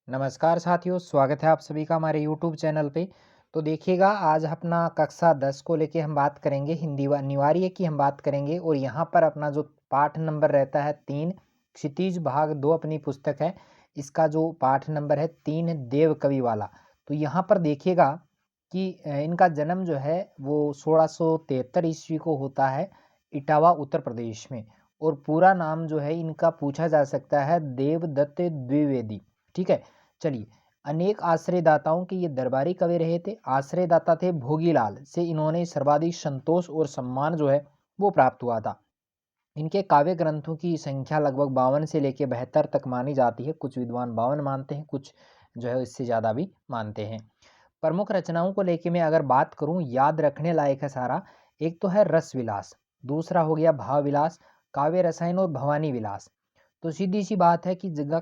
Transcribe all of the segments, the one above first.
नमस्कार साथियों, स्वागत है आप सभी का हमारे यूट्यूब चैनल पे। तो देखिएगा, आज अपना कक्षा 10 को लेके हम बात करेंगे, हिंदी अनिवार्य की हम बात करेंगे। और यहाँ पर अपना जो पाठ नंबर रहता है 3, क्षितिज भाग 2 अपनी पुस्तक है, इसका जो पाठ नंबर है 3 देव कवि वाला। तो यहाँ पर देखिएगा कि इनका जन्म जो है वो 1673 ईस्वी को होता है इटावा उत्तर प्रदेश में। और पूरा नाम जो है इनका पूछा जा सकता है देवदत्त द्विवेदी। ठीक है, चलिए। अनेक आश्रयदाताओं के ये दरबारी कवि रहे थे। आश्रयदाता थे भोगीलाल से इन्होंने सर्वाधिक संतोष और सम्मान जो है वो प्राप्त हुआ था। इनके काव्य ग्रंथों की संख्या लगभग 52 से लेकर 72 तक मानी जाती है। कुछ विद्वान 52 मानते हैं, कुछ जो है इससे ज़्यादा भी मानते हैं। प्रमुख रचनाओं को लेके मैं अगर बात करूं, याद रखने लायक है सारा। एक तो है रस विलास, दूसरा हो गया भाव विलास, काव्य रसायन और भवानी विलास। तो सीधी सी बात है कि जगह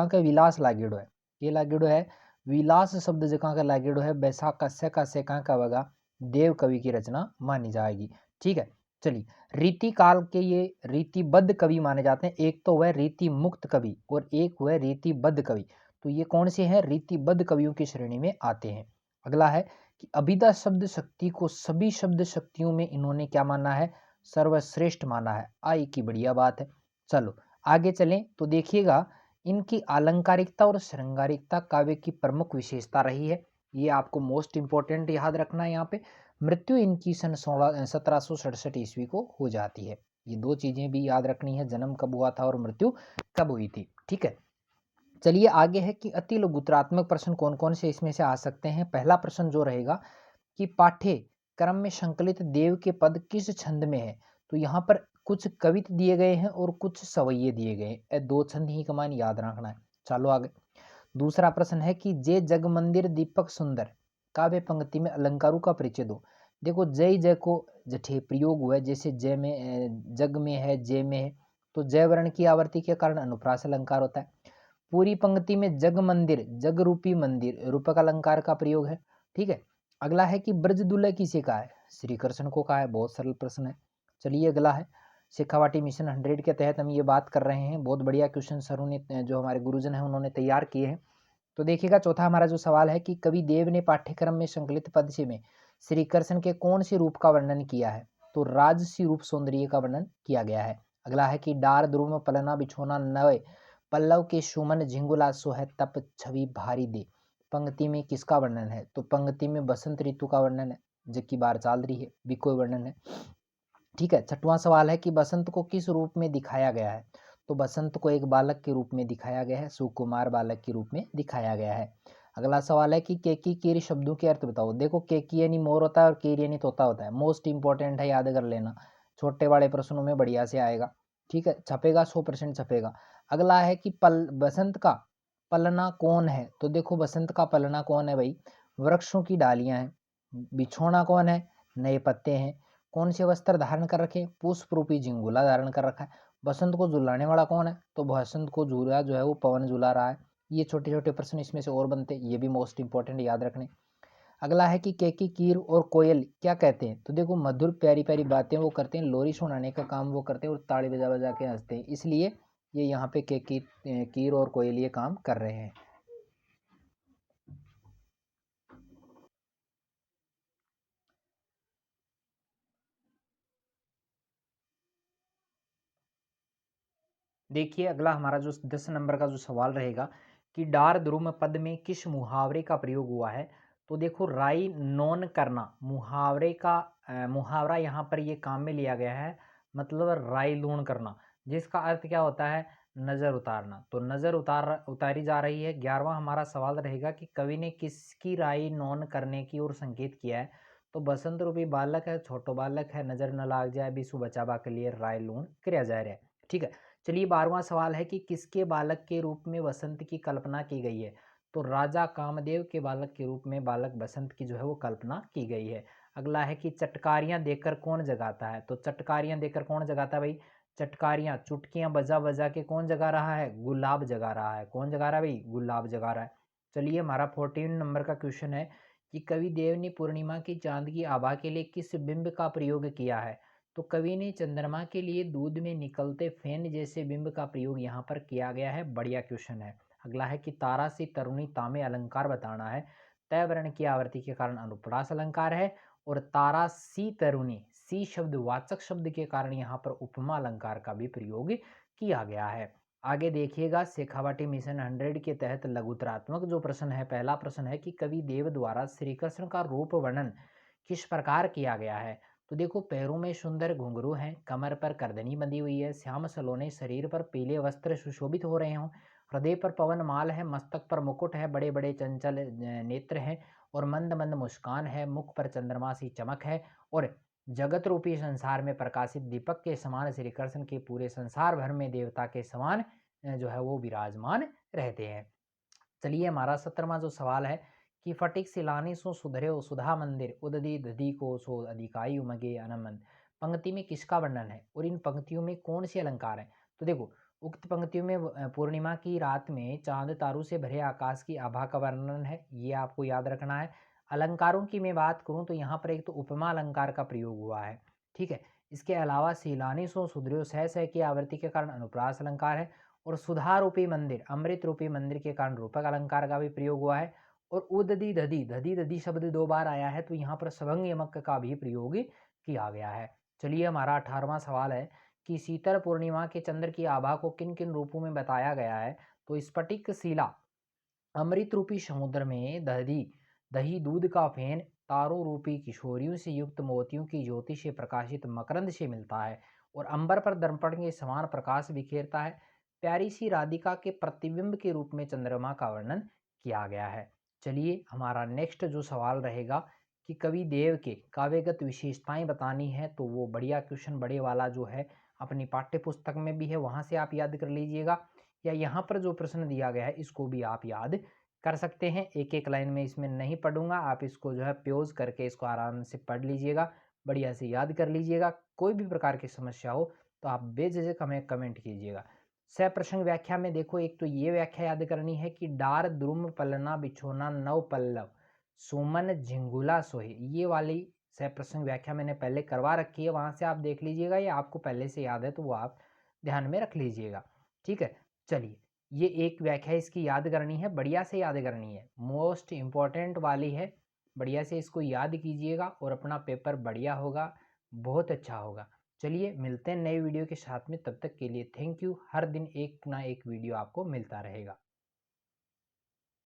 का विलास लागेड़ो है, ये लागेड़ो है विलास शब्द जगह का लागेड़ो है, बैसा कस्य का सेका का वगा देव कवि की रचना मानी जाएगी। ठीक है, चलिए। रीति काल के ये रीतिबद्ध कवि माने जाते हैं। एक तो वह रीति मुक्त कवि और एक वह रीतिबद्ध कवि। तो ये कौन से हैं? रीतिबद्ध कवियों की श्रेणी में आते हैं। अगला है कि अभिधा शब्द शक्ति को सभी शब्द शक्तियों में इन्होंने क्या माना है? सर्वश्रेष्ठ माना है। आई की बढ़िया बात है। चलो आगे चलें तो देखिएगा, इनकी अलंकारिकता और श्रृंगारिकता काव्य की प्रमुख विशेषता रही है। ये आपको मोस्ट इंपॉर्टेंट याद रखना है। यहाँ पे मृत्यु इनकी सन 1767 ईस्वी को हो जाती है। ये दो चीजें भी याद रखनी है, जन्म कब हुआ था और मृत्यु कब हुई थी। ठीक है, चलिए आगे है कि अति लघुत्रात्मक प्रश्न कौन कौन से इसमें से आ सकते हैं। पहला प्रश्न जो रहेगा कि पाठ्य क्रम में संकलित देव के पद किस छंद में है? तो यहाँ पर कुछ कवित दिए गए हैं और कुछ सवैये दिए गए हैं। दो छंद ही कमान याद रखना है। चलो आगे। दूसरा प्रश्न है कि जय जग मंदिर दीपक सुंदर काव्य पंक्ति में अलंकारों का परिचय दो। देखो, जय जय को जठे प्रयोग हुआ है, जैसे जय में जग में है, जय में है, तो जय वर्ण की आवर्ती के कारण अनुप्रास अलंकार होता है। पूरी पंक्ति में जग मंदिर, जग रूपी मंदिर, रूपक अलंकार का प्रयोग है। ठीक है, अगला है कि ब्रज दुल्हा किसे कहा है? श्री कृष्ण को कहा है। बहुत सरल प्रश्न है। चलिए अगला है, शिखावाटी मिशन 100 के तहत हम ये बात कर रहे हैं। बहुत बढ़िया क्वेश्चन सरों ने, जो हमारे गुरुजन हैं, उन्होंने तैयार किए हैं। तो देखिएगा, चौथा हमारा जो सवाल है कि कवि देव ने पाठ्यक्रम में संकलित पद्य में श्री कृष्ण के कौन से रूप का वर्णन किया है? तो राजसी रूप सौंदर्य का वर्णन किया गया है। अगला है कि डार ध्रुव पलना बिछोना नवे पल्लव के सुमन झिंगुला सोहे तप छवि भारी दे, पंक्ति में किसका वर्णन है? तो पंक्ति में बसंत ऋतु का वर्णन है, जबकि बार चाल रही है, भी कोई वर्णन है। ठीक है, छठवां सवाल है कि बसंत को किस रूप में दिखाया गया है? तो बसंत को एक बालक के रूप में दिखाया गया है, सुकुमार बालक के रूप में दिखाया गया है। अगला सवाल है कि केकी कीर शब्दों के अर्थ बताओ। देखो, केकी यानी मोर होता है और कीर यानी तोता होता है। मोस्ट इंपॉर्टेंट है, याद कर लेना, छोटे वाले प्रश्नों में बढ़िया से आएगा। ठीक है, छपेगा, 100% छपेगा। अगला है कि बसंत का पलना कौन है? तो देखो, बसंत का पलना कौन है भाई? वृक्षों की डालियां हैं। बिछोना कौन है? नए पत्ते हैं। कौन से वस्त्र धारण कर रखे? पुष्प रूपी झिंगुला धारण कर रखा है। बसंत को झुलाने वाला कौन है? तो बसंत को झूला जो है वो पवन झुला रहा है। ये छोटे छोटे प्रश्न इसमें से और बनते हैं, ये भी मोस्ट इंपॉर्टेंट याद रखने। अगला है कि केकी कीर और कोयल क्या कहते हैं? तो देखो, मधुर प्यारी प्यारी बातें वो करते हैं, लोरी सुनाने का काम वो करते हैं और ताड़ी बजा बजा के हंसते हैं, इसलिए ये यहाँ पे केकी कीर और कोयल ये काम कर रहे हैं। देखिए, अगला हमारा जो 10 नंबर का जो सवाल रहेगा कि डार द्रुम पद में किस मुहावरे का प्रयोग हुआ है? तो देखो, राई नोन करना मुहावरे का मुहावरा यहाँ पर ये काम में लिया गया है, मतलब राई लूण करना, जिसका अर्थ क्या होता है? नजर उतारना। तो नजर उतारी जा रही है। 11वां हमारा सवाल रहेगा कि कवि ने किसकी राई नोन करने की ओर संकेत किया है? तो बसंत रूपी बालक है, छोटो बालक है, नजर न लाग जाए बिसु बचावा के लिए राय लूण किया जा रहा है। ठीक है, चलिए 12वां सवाल है कि किसके बालक के रूप में बसंत की कल्पना की गई है? तो राजा कामदेव के बालक के रूप में बालक बसंत की जो है वो कल्पना की गई है। अगला है कि चटकारियां देकर कौन जगाता है? तो चटकारियां देकर कौन जगाता है भाई? चटकारियां चुटकियां बजा बजा के कौन जगा रहा है? गुलाब जगा रहा है। कौन जगा रहा है भाई? गुलाब जगा रहा है। चलिए, हमारा 14 नंबर का क्वेश्चन है कि कवि देव ने पूर्णिमा की चांद की आभा के लिए किस बिंब का प्रयोग किया है? तो कवि ने चंद्रमा के लिए दूध में निकलते फैन जैसे बिंब का प्रयोग यहाँ पर किया गया है। बढ़िया क्वेश्चन है। अगला है कि तारा सी तरुणी तामे अलंकार बताना है। तय वर्ण की आवृत्ति के कारण अनुप्रास अलंकार है। और तारा सी तरुणी, सी शब्द वाचक शब्द के कारण यहाँ पर उपमा अलंकार का भी प्रयोग किया गया है। आगे देखिएगा, शेखावाटी मिशन 100 के तहत लघुतरात्मक जो प्रश्न है, पहला प्रश्न है कि कवि देव द्वारा श्री कृष्ण का रूप वर्णन किस प्रकार किया गया है। तो देखो, पैरों में सुंदर घुंघरू हैं, कमर पर करदनी बंधी हुई है, श्याम सलोने शरीर पर पीले वस्त्र सुशोभित हो रहे हों, हृदय पर पवन माल है, मस्तक पर मुकुट है, बड़े बड़े चंचल नेत्र हैं और मंद मंद मुस्कान है, मुख पर चंद्रमा सी चमक है और जगत रूपी संसार में प्रकाशित दीपक के समान श्री कृष्ण के पूरे संसार भर में देवता के समान जो है वो विराजमान रहते हैं। चलिए, हमारा 17वां जो सवाल है कि फटिक सिलानी सो सुधरे सुधा मंदिर उददी दधी को सो अधिकाई उमगे अनमन। पंक्ति में किसका वर्णन है और इन पंक्तियों में कौन से अलंकार हैं। तो देखो, उक्त पंक्तियों में पूर्णिमा की रात में चांद तारों से भरे आकाश की आभा का वर्णन है, ये आपको याद रखना है। अलंकारों की मैं बात करूं तो यहाँ पर एक तो उपमा अलंकार का प्रयोग हुआ है, ठीक है। इसके अलावा सीलानी सो सुधरे सह सह की आवृत्ति के कारण अनुप्रास अलंकार है और सुधा रूपी मंदिर, अमृत रूपी मंदिर के कारण रूपक अलंकार का भी प्रयोग हुआ है। और उददी दधी, दधी दधी शब्द 2 बार आया है तो यहाँ पर सभंग यमक का भी प्रयोग किया गया है। चलिए, हमारा 18वां सवाल है कि शीतल पूर्णिमा के चंद्र की आभा को किन किन रूपों में बताया गया है। तो स्फटिक शिला, अमृत रूपी समुद्र में दधी, दही दूध का फेन, तारों रूपी किशोरियों से युक्त मोतियों की ज्योति से प्रकाशित मकरंद से मिलता है और अंबर पर दर्पण के समान प्रकाश बिखेरता है। प्यारी सी राधिका के प्रतिबिंब के रूप में चंद्रमा का वर्णन किया गया है। चलिए, हमारा नेक्स्ट जो सवाल रहेगा कि कवि देव के काव्यगत विशेषताएं बतानी है, तो वो बढ़िया क्वेश्चन बड़े वाला जो है अपनी पाठ्य पुस्तक में भी है, वहां से आप याद कर लीजिएगा, या यहाँ पर जो प्रश्न दिया गया है इसको भी आप याद कर सकते हैं। एक एक लाइन में इसमें नहीं पढ़ूंगा, आप इसको जो है प्योज करके इसको आराम से पढ़ लीजिएगा, बढ़िया से याद कर लीजिएगा। कोई भी प्रकार की समस्या हो तो आप बेझिझक हमें कमेंट कीजिएगा। सप्रसंग व्याख्या में देखो, एक तो ये व्याख्या याद करनी है कि डार द्रुम पलना बिछोना नव पल्लव सुमन झिंगुला सोहे, ये वाली सप्रसंग व्याख्या मैंने पहले करवा रखी है, वहां से आप देख लीजिएगा, या आपको पहले से याद है तो वो आप ध्यान में रख लीजिएगा, ठीक है। चलिए, ये एक व्याख्या इसकी याद करनी है, बढ़िया से याद करनी है, मोस्ट इंपॉर्टेंट वाली है, बढ़िया से इसको याद कीजिएगा और अपना पेपर बढ़िया होगा, बहुत अच्छा होगा। चलिए, मिलते हैं नए वीडियो के साथ में, तब तक के लिए थैंक यू। हर दिन एक ना एक वीडियो आपको मिलता रहेगा।